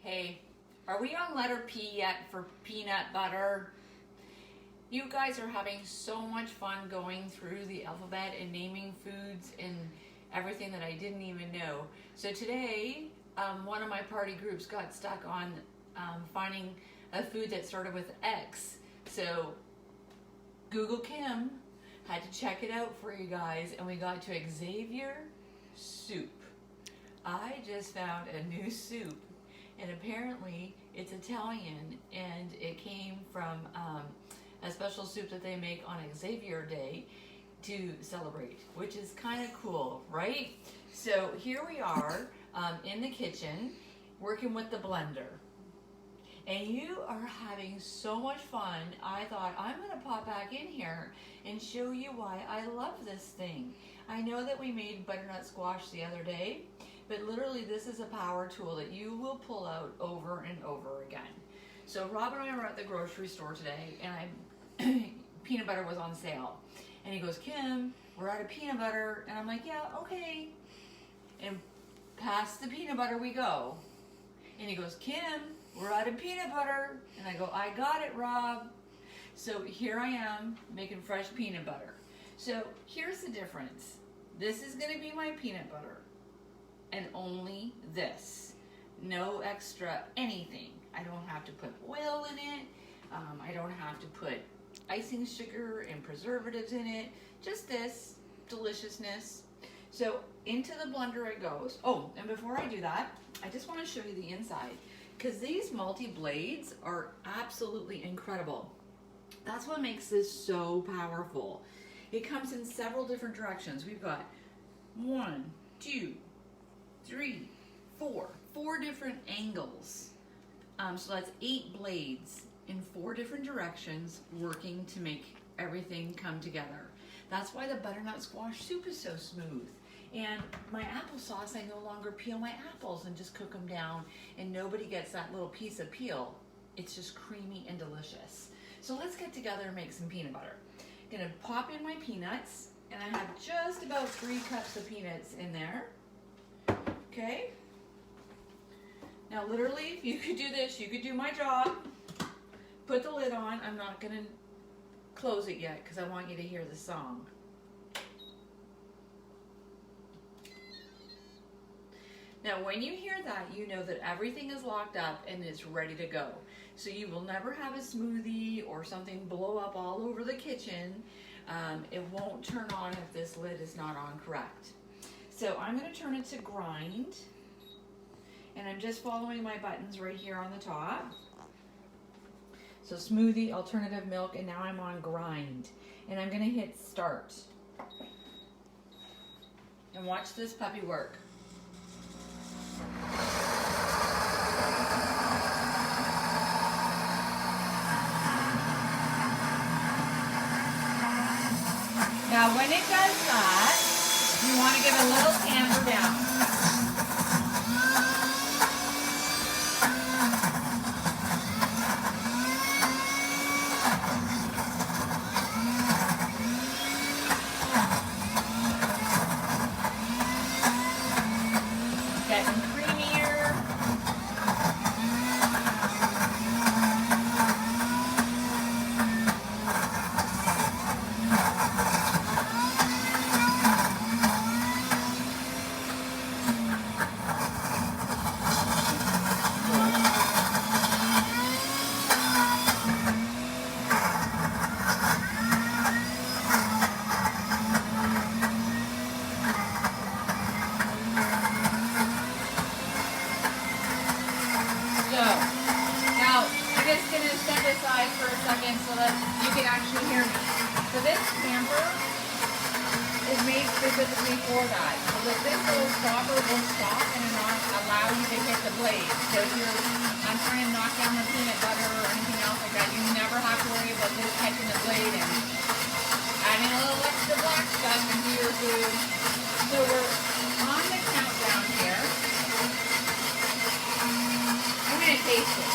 Hey, are we on letter P yet for peanut butter? You guys are having so much fun going through the alphabet and naming foods and everything that I didn't even know. So today, one of my party groups got stuck on finding a food that started with X. So Google Kim had to check it out for you guys, and we got to Xavier soup. I just found a new soup, and apparently it's Italian, and it came from a special soup that they make on Xavier Day to celebrate, which is kind of cool, right? So here we are in the kitchen working with the blender, and you are having so much fun. I thought I'm gonna pop back in here and show you why I love this thing. I know that we made butternut squash the other day, but literally this is a power tool that you will pull out over and over again. So Rob and I were at the grocery store today, and peanut butter was on sale. And he goes, Kim, we're out of peanut butter. And I'm like, yeah, okay. And past the peanut butter we go. And he goes, Kim, we're out of peanut butter. And I go, I got it, Rob. So here I am making fresh peanut butter. So here's the difference. This is gonna be my peanut butter, and only this. No extra anything. I don't have to put oil in it. I don't have to put icing sugar and preservatives in it. Just this deliciousness. So into the blender it goes. Oh, and before I do that, I just want to show you the inside, because these multi-blades are absolutely incredible. That's what makes this so powerful. It comes in several different directions. We've got 1, 2, 3, 4 different angles. So that's 8 blades in 4 different directions working to make everything come together. That's why the butternut squash soup is so smooth. And my applesauce, I no longer peel my apples and just cook them down, and nobody gets that little piece of peel. It's just creamy and delicious. So let's get together and make some peanut butter. I'm gonna pop in my peanuts, and I have just about 3 cups of peanuts in there. Okay? Now literally, if you could do this, you could do my job. Put the lid on. I'm not gonna close it yet because I want you to hear the song. Now when you hear that, you know that everything is locked up and it's ready to go. So you will never have a smoothie or something blow up all over the kitchen. It won't turn on if this lid is not on correct. So I'm gonna turn it to grind. And I'm just following my buttons right here on the top. So smoothie, alternative milk, and now I'm on grind. And I'm gonna hit start. And watch this puppy work. Now when it does that, you wanna give a little tamper down. Getting creamier. For a second so that you can actually hear me. So this tamper is made specifically for that, so that this little stopper will stop and not allow you to hit the blade. So if you're trying to knock down the peanut butter or anything else like that, you never have to worry about this catching the blade and adding a little extra black stuff into your food. So we're on the countdown here. I'm going to taste it.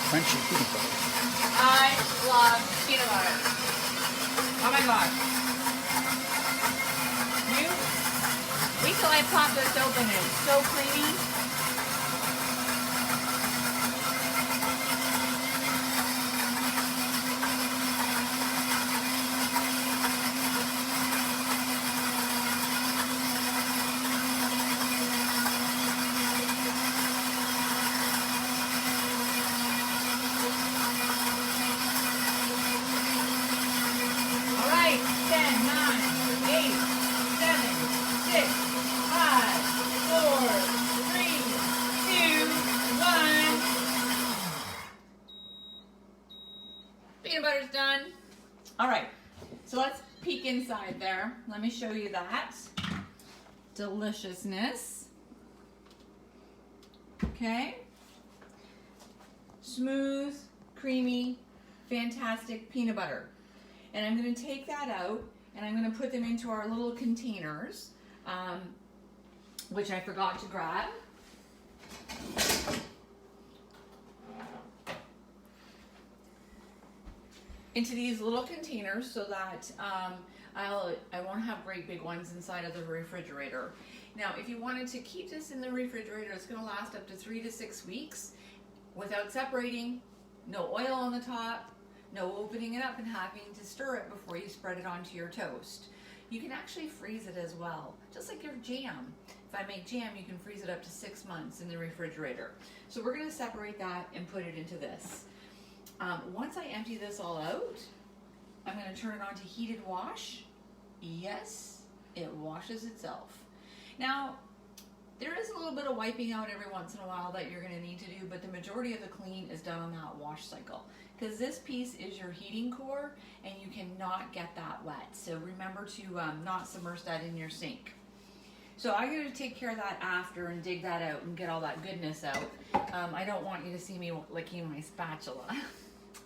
Crunchy peanut butter. I love peanut butter. Oh my god. We till I pop this open. It's so creamy. All right, 10, 9, 8, 7, 6, 5, 4, 3, 2, 1. Peanut butter's done. All right, so let's peek inside there. Let me show you that deliciousness. Okay. Smooth, creamy, fantastic peanut butter. And I'm going to take that out and I'm going to put them into our little containers, which I forgot to grab. Into these little containers so that I won't have great big ones inside of the refrigerator. Now, if you wanted to keep this in the refrigerator, it's going to last up to 3 to 6 weeks without separating, no oil on the top, no opening it up and having to stir it before you spread it onto your toast. You can actually freeze it as well, just like your jam. If I make jam, you can freeze it up to 6 months in the refrigerator. So we're going to separate that and put it into this. Once I empty this all out, I'm going to turn it on to heated wash. Yes, it washes itself. Now, there is a little bit of wiping out every once in a while that you're going to need to do, but the majority of the clean is done on that wash cycle. Because this piece is your heating core and you cannot get that wet. So remember to not submerge that in your sink. So I'm going to take care of that after and dig that out and get all that goodness out. I don't want you to see me licking my spatula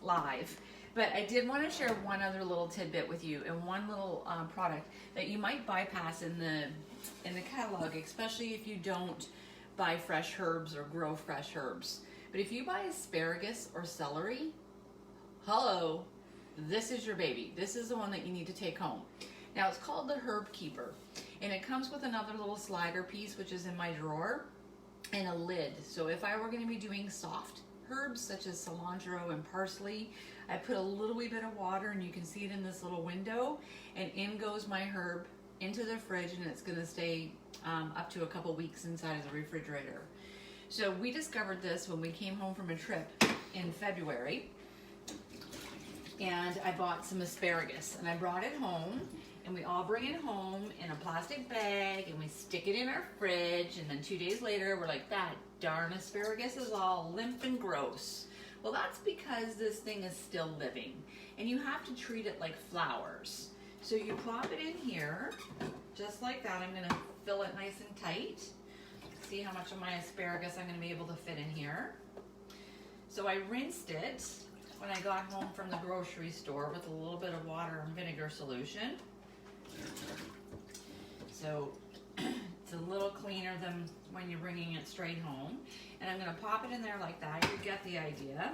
live. But I did want to share one other little tidbit with you and one little product that you might bypass in the catalog, especially if you don't buy fresh herbs or grow fresh herbs. But if you buy asparagus or celery, hello, this is your baby. This is the one that you need to take home. Now it's called the Herb Keeper, and it comes with another little slider piece, which is in my drawer, and a lid. So if I were going to be doing soft herbs such as cilantro and parsley, I put a little wee bit of water, and you can see it in this little window, and in goes my herb into the fridge, and it's going to stay up to a couple weeks inside of the refrigerator. So we discovered this when we came home from a trip in February, and I bought some asparagus, and I brought it home, and we all bring it home in a plastic bag, and we stick it in our fridge, and then 2 days later, we're like, that darn asparagus is all limp and gross. Well, that's because this thing is still living, and you have to treat it like flowers. So you plop it in here, just like that. I'm gonna fill it nice and tight. See how much of my asparagus I'm gonna be able to fit in here. So I rinsed it when I got home from the grocery store with a little bit of water and vinegar solution. So it's a little cleaner than when you're bringing it straight home. And I'm gonna pop it in there like that. You get the idea.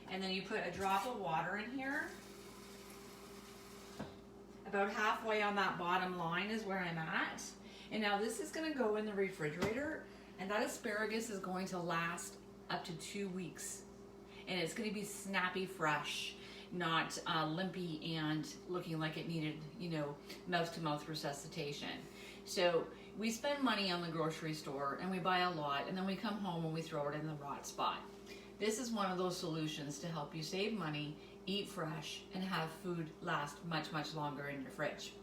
And then you put a drop of water in here. About halfway on that bottom line is where I'm at. And now this is gonna go in the refrigerator, and that asparagus is going to last up to 2 weeks. And it's gonna be snappy fresh, not limpy and looking like it needed, mouth-to-mouth resuscitation. So we spend money on the grocery store and we buy a lot, and then we come home and we throw it in the rot spot. This is one of those solutions to help you save money, eat fresh, and have food last much, much longer in your fridge.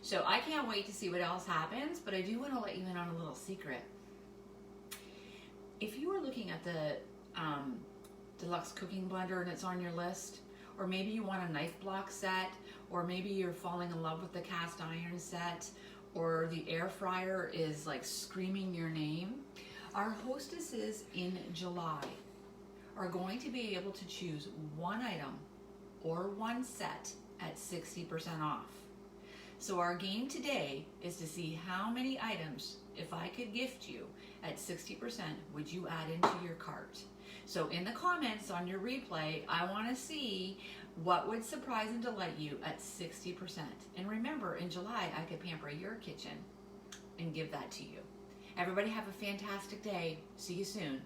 So I can't wait to see what else happens, but I do want to let you in on a little secret. If you are looking at the Deluxe Cooking Blender and it's on your list, or maybe you want a knife block set, or maybe you're falling in love with the cast iron set, or the air fryer is like screaming your name, our hostesses in July are going to be able to choose one item or one set at 60% off. So our game today is to see how many items, if I could gift you at 60%, would you add into your cart? So in the comments on your replay, I want to see what would surprise and delight you at 60%. And remember, in July, I could pamper your kitchen and give that to you. Everybody have a fantastic day. See you soon.